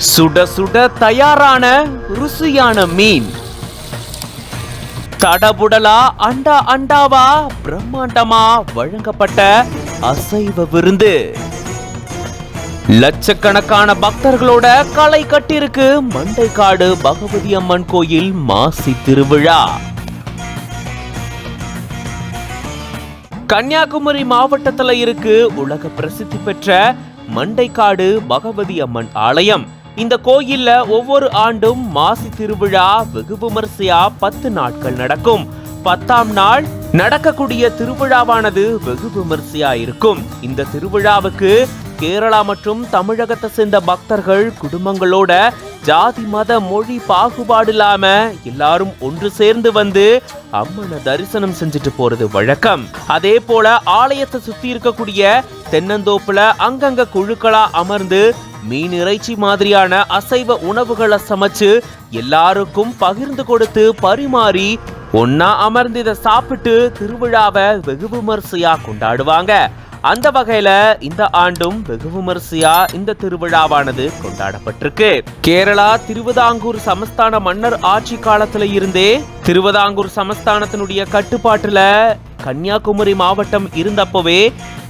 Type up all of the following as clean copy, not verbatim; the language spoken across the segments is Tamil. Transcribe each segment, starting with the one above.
சுட சுட தயாரான ருசியான மீன். தடபுடலா அண்டா அண்டாவா பிரம்மாண்டமா வழங்கப்பட்ட அசைவ விருந்து. லட்சக்கணக்கான பக்தர்களோட களை கட்டிருக்கு மண்டைக்காடு பகவதி அம்மன் கோயில் மாசி திருவிழா. கன்னியாகுமரி மாவட்டத்துல இருக்கு உலக பிரசித்தி பெற்ற மண்டைக்காடு பகவதி அம்மன் ஆலயம். இந்த கோயில்ல ஒவ்வொரு ஆண்டும் மாசி திருவிழா வெகு விமரிசையா 10 நாட்கள் நடக்கும். 10ஆம் நாள் நடக்கக்கூடிய திருவிழாவானது வெகு விமரிசையா இருக்கும். இந்த திருவிழாவுக்கு கேரளா மற்றும் தமிழகத்தை சேர்ந்த பக்தர்கள் குடும்பங்களோட ஜாதி மத மொழி பாகுபாடு இல்லாம எல்லாரும் ஒன்று சேர்ந்து வந்து அம்மனை தரிசனம் செஞ்சுட்டு போறது வழக்கம். அதே போல ஆலயத்தை சுத்தி இருக்கக்கூடிய தென்னந்தோப்புல அங்கங்க குழுக்களா அமர்ந்து மீன் இறைச்சி மாதிரியான அசைவ உணவுகளை சமைச்சு எல்லாருக்கும் பகிர்ந்து கொடுத்து பரிமாறி ஒன்னா அமர்ந்து இதை சாப்பிட்டு திருவிழாவை வெகு விமரிசையா கொண்டாடுவாங்க. அந்த வகையில இந்த ஆண்டும் வெகு விமரிசையா இந்த திருவிழாவானது கொண்டாடப்பட்டிருக்கு. கேரளா திருவிதாங்கூர் சமஸ்தான மன்னர் ஆட்சி காலத்துல இருந்தே திருவிதாங்கூர் சமஸ்தானத்தினுடைய கட்டுப்பாட்டுல கன்னியாகுமரி மாவட்டம் இருந்தப்பவே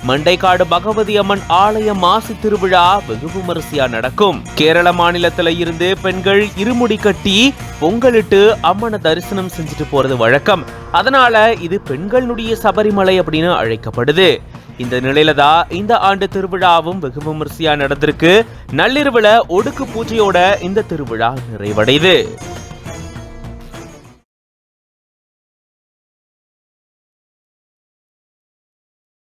மண்டைக்காடு பகவதி அம்மன் ஆலய மாசி திருவிழா வெகு விமரிசையா நடக்கும். கேரள மாநிலத்துல இருந்து பெண்கள் இருமுடி கட்டி பொங்கலிட்டு அம்மனை தரிசனம் செஞ்சுட்டு போறது வழக்கம். அதனால இது பெண்களுடைய சபரிமலை அப்படின்னு அழைக்கப்படுது. இந்த நிலையில தான் இந்த ஆண்டு திருவிழாவும் வெகு விமரிசையா நடந்திருக்கு. நள்ளிரவுல ஒடுக்கு பூஜையோட இந்த திருவிழா நிறைவடையுது.